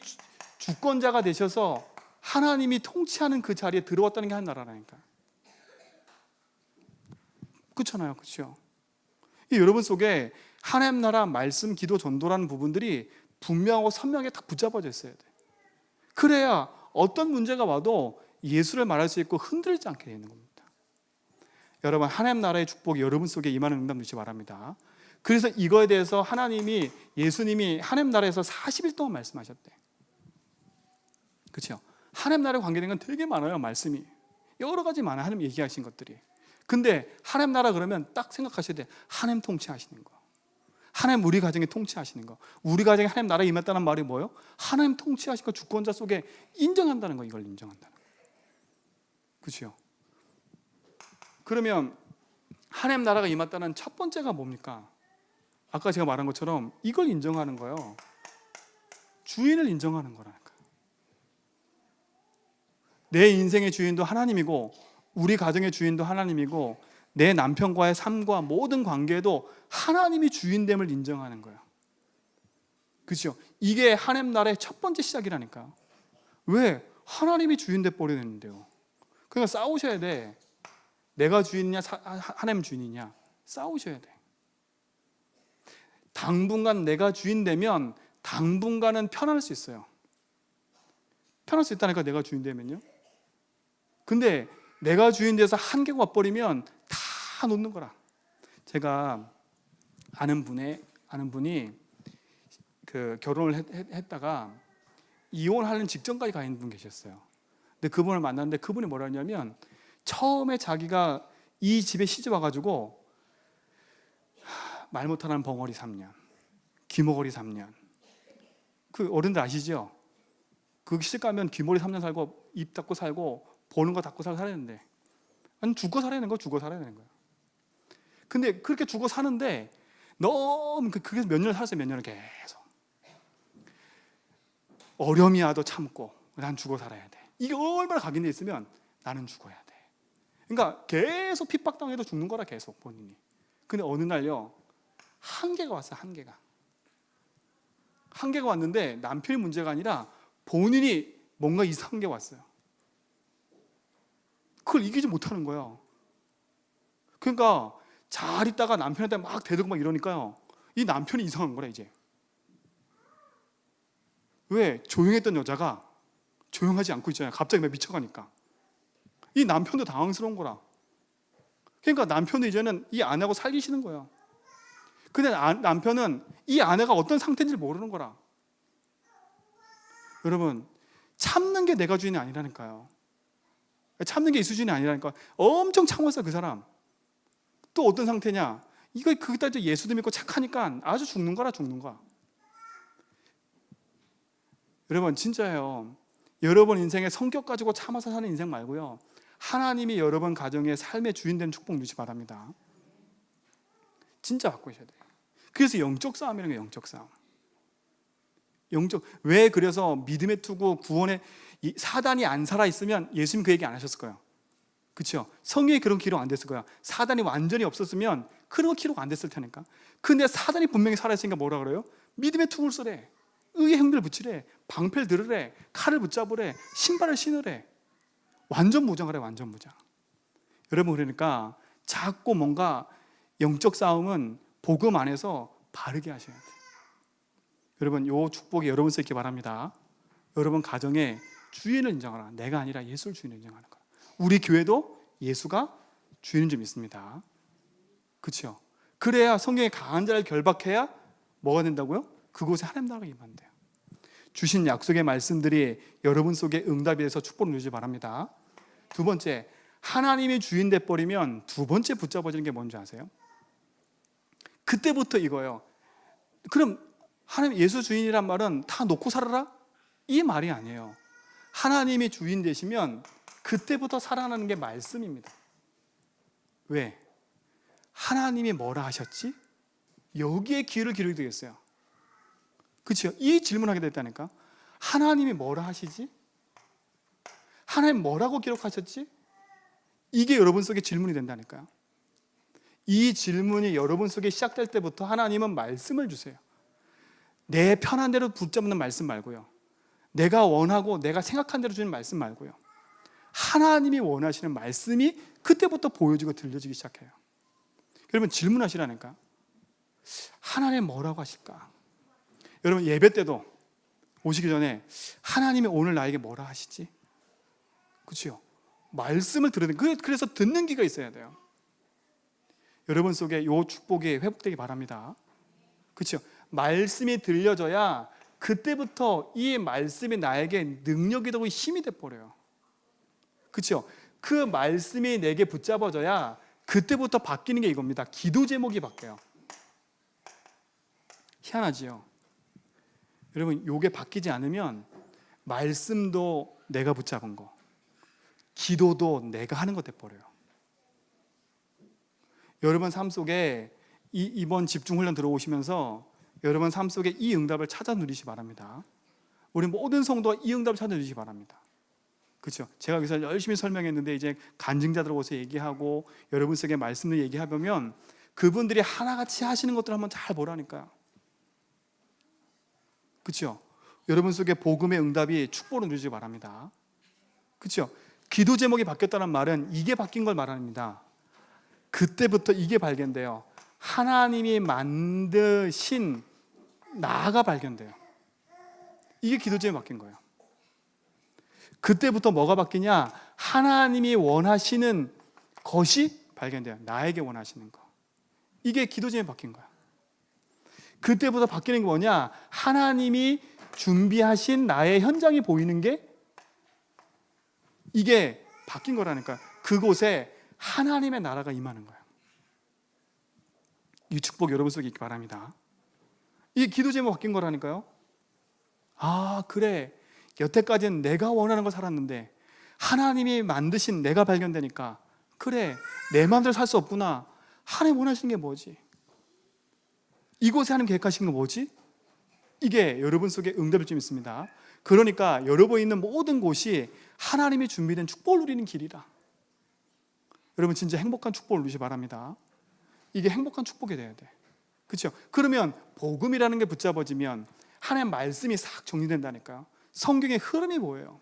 주권자가 되셔서 하나님이 통치하는 그 자리에 들어왔다는 게 하나님 나라라니까. 그렇잖아요. 그렇죠? 여러분 속에 하나님 나라, 말씀, 기도, 전도라는 부분들이 분명하고 선명하게 딱 붙잡아져 있어야 돼. 그래야 어떤 문제가 와도 예수를 말할 수 있고 흔들리지 않게 되는 겁니다. 여러분, 하나님 나라의 축복이 여러분 속에 임하는 응답 누리시기 바랍니다. 그래서 이거에 대해서 예수님이 하나님 나라에서 40일 동안 말씀하셨대. 그렇죠? 하나님 나라에 관계된 건 되게 많아요. 말씀이 여러 가지 많아요. 하나님 얘기하신 것들이. 근데 하나님 나라 그러면 딱 생각하셔야 돼. 하나님 통치하시는 거, 하나님 우리 가정에 통치하시는 거. 우리 가정에 하나님 나라에 임했다는 말이 뭐예요? 하나님 통치하신 거 주권자 속에 인정한다는 거. 이걸 인정한다는 거. 그렇죠? 그러면 하나님 나라가 임했다는 첫 번째가 뭡니까? 아까 제가 말한 것처럼 이걸 인정하는 거예요. 주인을 인정하는 거라니까. 내 인생의 주인도 하나님이고 우리 가정의 주인도 하나님이고 내 남편과의 삶과 모든 관계에도 하나님이 주인됨을 인정하는 거예요. 그렇죠? 이게 하나님 나라의 첫 번째 시작이라니까. 왜? 하나님이 주인 돼버리는데요. 그러니까 싸우셔야 돼. 내가 주인이냐 하나님 주인이냐 싸우셔야 돼. 당분간 내가 주인 되면 당분간은 편할 수 있어요. 편할 수 있다니까. 내가 주인 되면요. 근데 내가 주인 돼서 한계가 와버리면 다 놓는 거라. 제가 아는 분이 그 결혼을 했다가 이혼하는 직전까지 가 있는 분 계셨어요. 근데 그분을 만났는데 그분이 뭐라 했냐면 처음에 자기가 이 집에 시집 와가지고 말 못하는 벙어리 3년, 귀머거리 3년. 그 어른들 아시죠? 그 시집 가면 귀머거리 3년 살고 입 닫고 살고 보는 거 닫고 살아야 되는데, 아니 죽어 살아야 되는 거, 죽어 살아야 되는 거야. 근데 그렇게 죽어 사는데 너무 그게 몇 년을 살았어요. 몇 년을 계속 어려움이 와도 참고 난 죽어 살아야 돼. 이게 얼마나 각인돼 있으면 나는 죽어야 돼. 그러니까 계속 핍박당해도 죽는 거라. 계속 본인이. 근데 어느 날요 한계가 왔어요. 한계가 왔는데 남편이 문제가 아니라 본인이 뭔가 이상한 게 왔어요. 그걸 이기지 못하는 거예요. 그러니까 잘 있다가 남편한테 막 대들고 막 이러니까요, 이 남편이 이상한 거라 이제. 왜? 조용했던 여자가 조용하지 않고 있잖아요. 갑자기 막 미쳐가니까. 이 남편도 당황스러운 거라. 그러니까 남편도 이제는 이 아내하고 살기시는 거예요. 근데 남편은 이 아내가 어떤 상태인지 모르는 거라. 여러분, 참는 게 내가 주인이 아니라니까요. 참는 게 이 수준이 아니라니까. 엄청 참았어요, 그 사람. 또 어떤 상태냐? 이거 그기다 예수도 믿고 착하니까 아주 죽는 거라. 여러분 진짜예요. 여러분 인생에 성격 가지고 참아서 사는 인생 말고요, 하나님이 여러분 가정의 삶의 주인 되는 축복 누리시 바랍니다. 진짜 바꾸셔야 돼요. 그래서 영적 싸움이라는 게 영적 싸움. 왜 그래서 믿음의 투구, 구원의 사단이 안 살아 있으면 예수님 그 얘기 안 하셨을 거예요. 그렇죠? 성경에 그런 기록 안 됐을 거야. 사단이 완전히 없었으면 그런 기록 안 됐을 테니까. 근데 사단이 분명히 살아있으니까 뭐라 그래요? 믿음의 투구를 쓰래, 의의 행위를 붙이래, 방패를 들으래, 칼을 붙잡으래, 신발을 신으래. 완전 무장하래. 완전 무장. 여러분, 그러니까 자꾸 뭔가 영적 싸움은 복음 안에서 바르게 하셔야 돼요. 여러분, 이 축복이 여러분 쓰기 바랍니다. 여러분 가정에 주인을 인정하라. 내가 아니라 예수를 주인을 인정하는 거야. 우리 교회도 예수가 주인인 점 있습니다. 그렇죠? 그래야 성경에 강한 자를 결박해야 뭐가 된다고요? 그곳에 하나님 나라가 임한대요. 주신 약속의 말씀들이 여러분 속에 응답이 돼서 축복을 누리지 바랍니다. 두 번째, 하나님이 주인 돼버리면 두 번째 붙잡아지는 게 뭔지 아세요? 그때부터 이거예요. 그럼 하나님 예수 주인이란 말은 다 놓고 살아라? 이 말이 아니에요. 하나님이 주인 되시면 그때부터 살아나는 게 말씀입니다. 왜? 하나님이 뭐라 하셨지? 여기에 귀를 기울이게 되겠어요. 그렇죠? 이 질문하게 됐다니까. 하나님이 뭐라 하시지? 하나님 뭐라고 기록하셨지? 이게 여러분 속에 질문이 된다니까요. 이 질문이 여러분 속에 시작될 때부터 하나님은 말씀을 주세요. 내 편한 대로 붙잡는 말씀 말고요. 내가 원하고 내가 생각한 대로 주는 말씀 말고요. 하나님이 원하시는 말씀이 그때부터 보여지고 들려지기 시작해요. 여러분 질문하시라니까. 하나님 뭐라고 하실까? 여러분 예배 때도 오시기 전에 하나님이 오늘 나에게 뭐라 하시지? 그렇죠? 말씀을 들어야 돼요. 그래서 듣는 귀가 있어야 돼요. 여러분 속에 이 축복이 회복되기 바랍니다. 그렇죠? 말씀이 들려져야 그때부터 이 말씀이 나에게 능력이 되고 힘이 돼버려요. 그렇죠? 그 말씀이 내게 붙잡아져야 그때부터 바뀌는 게 이겁니다. 기도 제목이 바뀌어요. 희한하지요? 여러분 이게 바뀌지 않으면 말씀도 내가 붙잡은 거, 기도도 내가 하는 거 돼버려요. 여러분 삶 속에 이번 집중훈련 들어오시면서 여러분 삶 속에 이 응답을 찾아 누리시기 바랍니다. 우리 모든 성도가 이 응답을 찾아 누리시기 바랍니다. 그렇죠? 제가 여기서 열심히 설명했는데 이제 간증자들 오서 얘기하고 여러분 속에 말씀을 얘기해보면 그분들이 하나같이 하시는 것들을 한번 잘 보라니까요. 그렇죠? 여러분 속에 복음의 응답이 축복을 누리시기 바랍니다. 그렇죠? 기도 제목이 바뀌었다는 말은 이게 바뀐 걸 말합니다. 그때부터 이게 발견돼요. 하나님이 만드신 나가 발견돼요. 이게 기도 제목이 바뀐 거예요. 그때부터 뭐가 바뀌냐? 하나님이 원하시는 것이 발견돼요. 나에게 원하시는 거. 이게 기도 제목이 바뀐 거야. 그때부터 바뀌는 게 뭐냐? 하나님이 준비하신 나의 현장이 보이는 게 이게 바뀐 거라니까. 그곳에 하나님의 나라가 임하는 거예요. 이 축복 여러분 속에 있기 바랍니다. 이 기도 제목 바뀐 거라니까요. 아 그래, 여태까지는 내가 원하는 걸 살았는데 하나님이 만드신 내가 발견되니까 그래, 내 마음대로 살 수 없구나. 하나님 원하시는 게 뭐지? 이곳에 하나님 계획하신 게 뭐지? 이게 여러분 속에 응답이 좀 있습니다. 그러니까 여러분 있는 모든 곳이 하나님이 준비된 축복을 누리는 길이라. 여러분 진짜 행복한 축복을 누리시기 바랍니다. 이게 행복한 축복이 돼야 돼. 그렇죠? 그러면 복음이라는 게 붙잡아지면 하나님 말씀이 싹 정리된다니까요. 성경의 흐름이 뭐예요?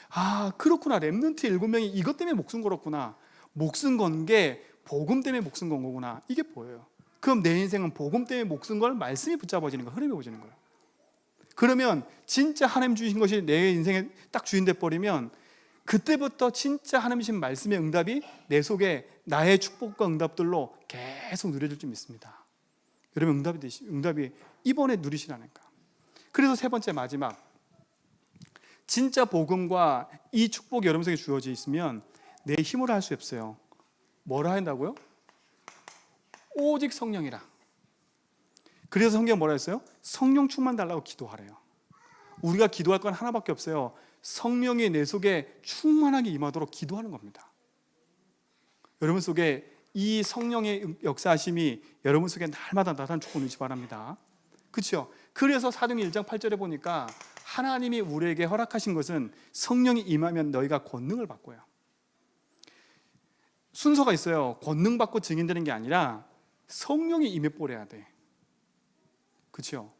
아 그렇구나, 렘넌트 7명이 이것 때문에 목숨 걸었구나. 목숨 건 게 복음 때문에 목숨 건 거구나. 이게 보여요. 그럼 내 인생은 복음 때문에 목숨 걸 말씀이 붙잡아지는 거, 흐름이 보여지는 거예요. 그러면 진짜 하나님 주신 것이 내 인생에 딱 주인 돼버리면 그때부터 진짜 하나님 주신 말씀의 응답이 내 속에 나의 축복과 응답들로 계속 누려질 줄 믿습니다. 여러분 응답이 이번에 누리시라니까. 그래서 세 번째 마지막, 진짜 복음과 이 축복이 여러분 속에 주어져 있으면 내 힘으로 할 수 없어요. 뭐라 한다고요? 오직 성령이라. 그래서 성경 뭐라 했어요? 성령 충만 달라고 기도하래요. 우리가 기도할 건 하나밖에 없어요. 성령이 내 속에 충만하게 임하도록 기도하는 겁니다. 여러분 속에 이 성령의 역사하심이 여러분 속에 날마다 나타나는 축복을 누리시기 바랍니다. 그렇죠? 그래서 사도행전 1장 8절에 보니까 하나님이 우리에게 허락하신 것은 성령이 임하면 너희가 권능을 받고요. 순서가 있어요. 권능 받고 증인되는 게 아니라 성령이 임해버려야 돼. 그렇죠?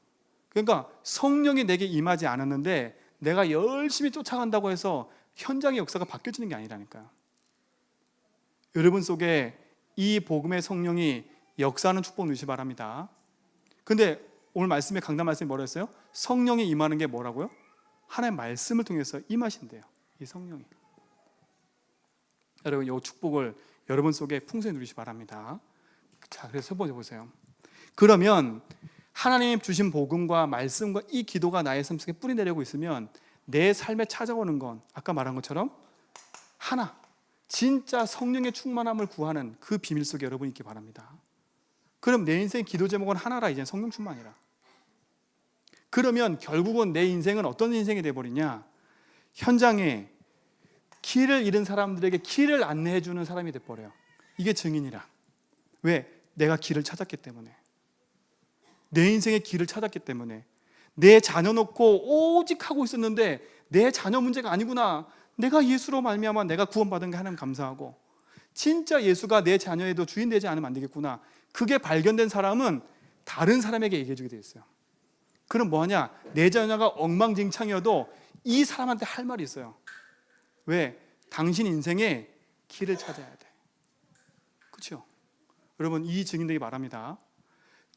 그러니까 성령이 내게 임하지 않았는데 내가 열심히 쫓아간다고 해서 현장의 역사가 바뀌어지는 게 아니라니까요. 여러분 속에 이 복음의 성령이 역사하는 축복 누리시 바랍니다. 근데 오늘 말씀에 강단 말씀이 뭐라 했어요? 성령이 임하는 게 뭐라고요? 하나님의 말씀을 통해서 임하신대요. 이 성령이. 여러분 이 축복을 여러분 속에 풍성히 누리시 바랍니다. 자, 그래서 보세요. 그러면 하나님 주신 복음과 말씀과 이 기도가 나의 삶 속에 뿌리 내리고 있으면 내 삶에 찾아오는 건 아까 말한 것처럼 하나, 진짜 성령의 충만함을 구하는 그 비밀 속에 여러분이 있기 바랍니다. 그럼 내 인생 기도 제목은 하나라, 이제 성령 충만이라. 그러면 결국은 내 인생은 어떤 인생이 돼버리냐? 현장에 길을 잃은 사람들에게 길을 안내해 주는 사람이 돼버려요. 이게 증인이라. 왜? 내가 길을 찾았기 때문에. 내 인생의 길을 찾았기 때문에. 내 자녀 놓고 오직 하고 있었는데 내 자녀 문제가 아니구나. 내가 예수로 말미암아 내가 구원받은 게 하나님 감사하고, 진짜 예수가 내 자녀에도 주인 되지 않으면 안 되겠구나. 그게 발견된 사람은 다른 사람에게 얘기해 주게 돼 있어요. 그럼 뭐하냐? 내 자녀가 엉망진창이어도 이 사람한테 할 말이 있어요. 왜? 당신 인생에 길을 찾아야 돼. 그렇죠? 여러분 이 증인 되기 바랍니다.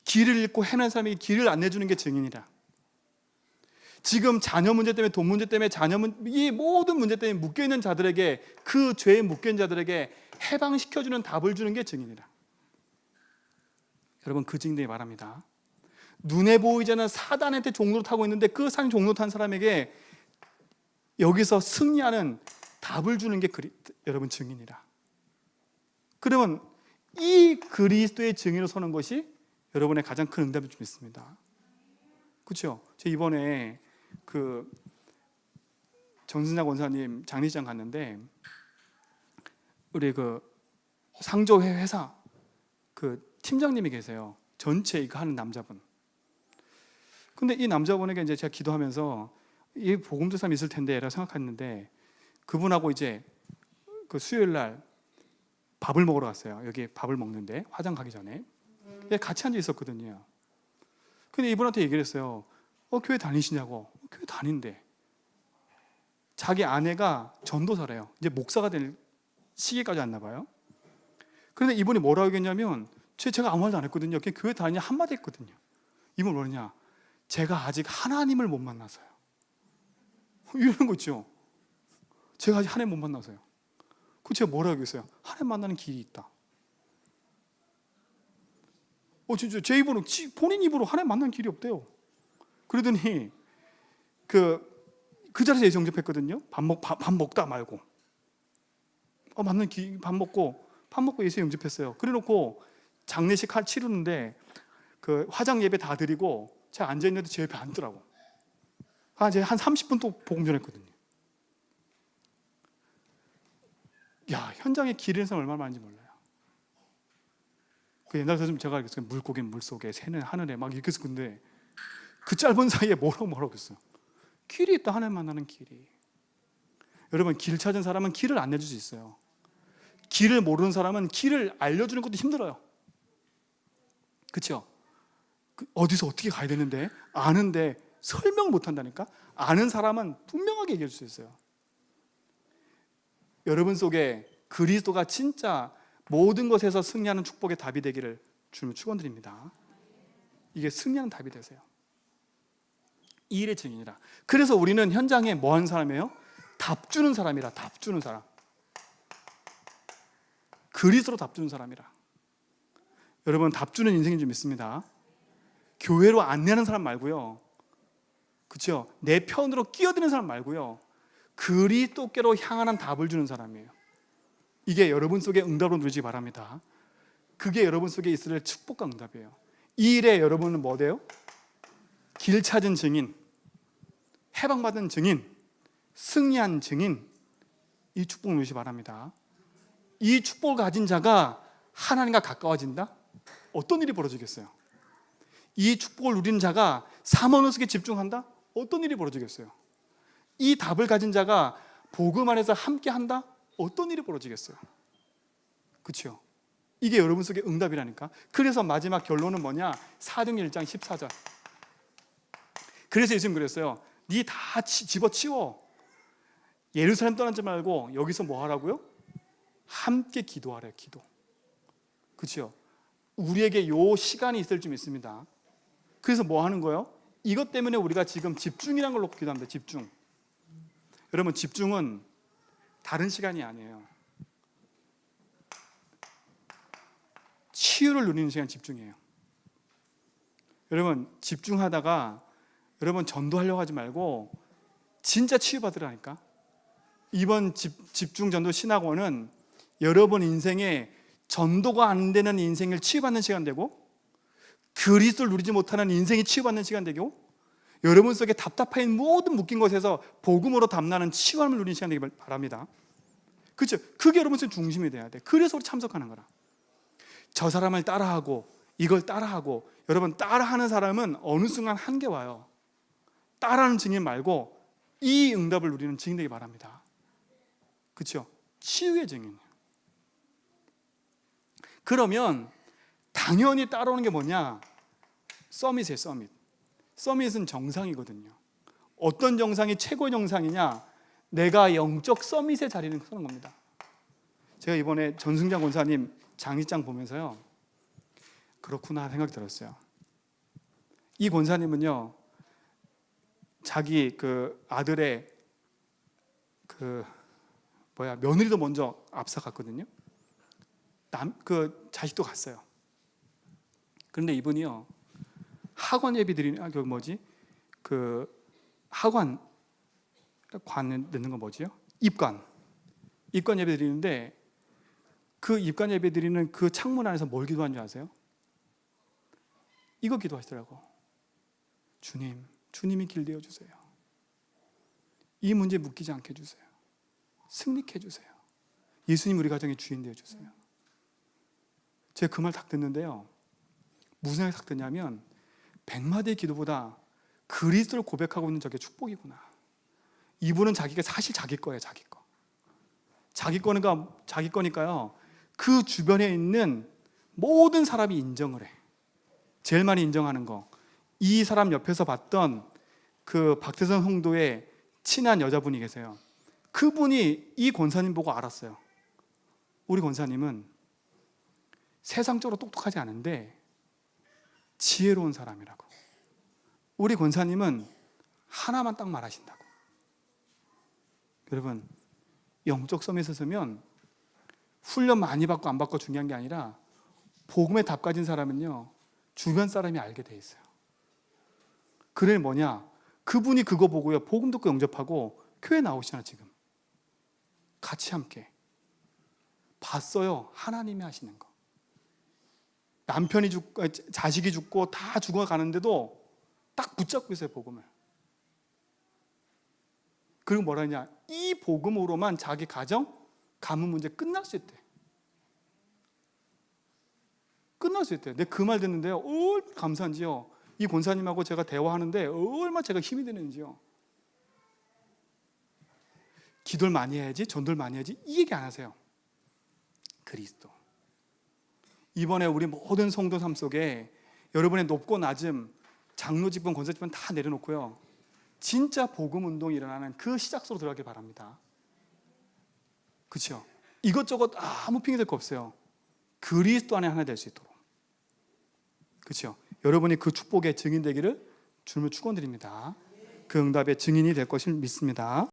길을 잃고 헤매는 사람에게 길을 안내주는 게 증인이라. 지금 자녀 문제 때문에, 돈 문제 때문에, 이 모든 문제 때문에 묶여있는 자들에게, 그 죄에 묶여있는 자들에게 해방시켜주는 답을 주는 게 증인이라. 여러분 그 증인 되기 바랍니다. 눈에 보이지 않는 사단한테 종로를 타고 있는데 그 산 종로 탄 사람에게 여기서 승리하는 답을 주는 게 여러분 증인이라. 그러면 이 그리스도의 증인으로 서는 것이 여러분의 가장 큰 응답일 줄 믿습니다. 그렇죠? 제가 이번에 그 정순자 권사님 장례식장 갔는데 우리 그 상조 회사 그 팀장님이 계세요. 전체 이거 하는 남자분. 근데 이 남자분에게 이제 제가 기도하면서 이 복음도 사람 있을 텐데라고 생각했는데 그분하고 이제 그 수요일 날 밥을 먹으러 갔어요. 여기 밥을 먹는데 화장 가기 전에 같이 앉아 있었거든요. 근데 이분한테 얘기를 했어요. 교회 다니시냐고. 교회 다닌대. 자기 아내가 전도사래요. 이제 목사가 될 시기까지 왔나 봐요. 그런데 이분이 뭐라고 얘기했냐면 제가 아무 말도 안 했거든요. 그냥 교회 다니냐 한마디 했거든요. 이분 뭐냐? 제가 아직 하나님을 못 만나서요. 이러는 거 있죠. 제가 아직 하나님 못 만나서요. 그 제가 뭐라고 얘기했어요? 하나님 만나는 길이 있다. 진짜 제 입으로, 본인 입으로 하나님 만나는 길이 없대요. 그러더니 그 자리에서 예수 영접했거든요. 밥 먹다 말고 밥 먹고 예수 영접했어요. 그래놓고 장례식 치르는데 그 화장 예배 다 드리고 제가 앉아 있는데 제 옆에 앉더라고. 이제 한 30분 또 복음 전했거든요. 야, 현장에 길 잃은 사람 얼마나 많은지 몰라요. 그 옛날 선생님 제가 알겠어요. 물고기는 물속에, 새는 하늘에 막 이렇게 해서, 근데 그 짧은 사이에 뭐라고 했어요. 길이 있다, 하나님 만나는 길이. 여러분 길 찾은 사람은 길을 안내줄 수 있어요. 길을 모르는 사람은 길을 알려주는 것도 힘들어요. 그렇죠? 어디서 어떻게 가야 되는데 아는데 설명을 못한다니까. 아는 사람은 분명하게 얘기해 줄 수 있어요. 여러분 속에 그리스도가 진짜 모든 것에서 승리하는 축복의 답이 되기를 주님을 축원드립니다. 이게 승리하는 답이 되세요. 이 일의 증인이라. 그래서 우리는 현장에 뭐 하는 사람이에요? 답 주는 사람이라. 답 주는 사람. 그리스도로 답 주는 사람이라. 여러분 답 주는 인생인 줄 믿습니다. 교회로 안내하는 사람 말고요. 그렇죠? 내 편으로 끼어드는 사람 말고요. 그리스도께로 향하는 답을 주는 사람이에요. 이게 여러분 속에 응답으로 누리시기 바랍니다. 그게 여러분 속에 있을 축복과 응답이에요. 이 일에 여러분은 뭐 돼요? 길 찾은 증인, 해방받은 증인, 승리한 증인, 이 축복 누리시기 바랍니다. 이 축복을 가진 자가 하나님과 가까워진다? 어떤 일이 벌어지겠어요? 이 축복을 누리는 자가 사모노스에 집중한다? 어떤 일이 벌어지겠어요? 이 답을 가진 자가 복음 안에서 함께한다? 어떤 일이 벌어지겠어요? 그렇죠? 이게 여러분 속에 응답이라니까. 그래서 마지막 결론은 뭐냐? 사도행전 1장 14절. 그래서 예수님 그랬어요. 니 다 집어치워. 예루살렘 떠나지 말고 여기서 뭐 하라고요? 함께 기도하래요. 기도. 그렇죠? 우리에게 요 시간이 있을 줄 믿습니다. 그래서 뭐 하는 거예요? 이것 때문에 우리가 지금 집중이라는 걸 놓고 기도합니다. 집중. 여러분, 집중은 다른 시간이 아니에요. 치유를 누리는 시간 집중이에요. 여러분, 집중하다가 여러분 전도하려고 하지 말고 진짜 치유받으라니까. 이번 집중전도 신학원은 여러분 인생에 전도가 안 되는 인생을 치유받는 시간 되고, 그리스도를 누리지 못하는 인생이 치유받는 시간 되고, 여러분 속에 답답한 모든 묶인 것에서 복음으로 담나는 치유함을 누리는 시간 되길 바랍니다. 그렇죠? 그게 여러분 속에 중심이 돼야 돼. 그래서 우리 참석하는 거라. 저 사람을 따라하고 이걸 따라하고, 여러분 따라하는 사람은 어느 순간 한계 와요. 따라하는 증인 말고 이 응답을 누리는 증인 되기 바랍니다. 그렇죠? 치유의 증인. 그러면 당연히 따라오는 게 뭐냐? 서밋이에요. 서밋은 정상이거든요. 어떤 정상이 최고의 정상이냐? 내가 영적 서밋의 자리는 서는 겁니다. 제가 이번에 전승장 권사님 장례장 보면서요, 그렇구나 생각이 들었어요. 이 권사님은요, 자기 그 아들의 며느리도 먼저 앞서갔거든요. 그 자식도 갔어요. 그런데 이분이요, 학원 예비 드리는 학원 관 듣는 거 뭐지요? 입관 예배 드리는데, 그 입관 예배 드리는 그 창문 안에서 뭘 기도한 줄 아세요? 이거 기도하시더라고. 주님이 길 내어 주세요. 이 문제 묶이지 않게 해주세요. 승리케 해주세요. 예수님 우리 가정의 주인 되어 주세요. 제가 그 말 딱 듣는데요, 무슨 생각이 딱 드냐면, 100마디의 기도보다 그리스도를 고백하고 있는 저게 축복이구나. 이분은 자기가 사실 자기 거예요. 자기 거니까요, 그 주변에 있는 모든 사람이 인정을 해. 제일 많이 인정하는 거, 이 사람 옆에서 봤던 그 박태선 성도의 친한 여자분이 계세요. 그분이 이 권사님 보고 알았어요. 우리 권사님은 세상적으로 똑똑하지 않은데 지혜로운 사람이라고. 우리 권사님은 하나만 딱 말하신다고. 여러분, 영적 섬에 서면 훈련 많이 받고 안 받고 중요한 게 아니라, 복음의 답 가진 사람은요, 주변 사람이 알게 돼 있어요. 그래 뭐냐? 그분이 그거 보고요, 복음 듣고 영접하고 교회 나오시잖아. 지금 같이 함께 봤어요. 하나님이 하시는 거. 남편이 죽고 자식이 죽고 다 죽어가는데도 딱 붙잡고 있어요, 복음을. 그리고 뭐라 하냐? 이 복음으로만 자기 가정, 가문 문제 끝날 수 있대. 근데 그 말 듣는데요, 얼마나 감사한지요. 이 권사님하고 제가 대화하는데 얼마나 제가 힘이 되는지요. 기도를 많이 해야지, 전도를 많이 해야지, 이 얘기 안 하세요. 그리스도. 이번에 우리 모든 성도 삶 속에 여러분의 높고 낮음, 장로 직분, 권사 직분 다 내려놓고요, 진짜 복음 운동이 일어나는 그 시작소로 들어가길 바랍니다. 그렇죠? 이것저것 아무 핑계 댈 거 없어요. 그리스도 안에 하나 될 수 있도록. 그렇죠? 여러분이 그 축복의 증인 되기를 주님을 축원드립니다. 그 응답의 증인이 될 것을 믿습니다.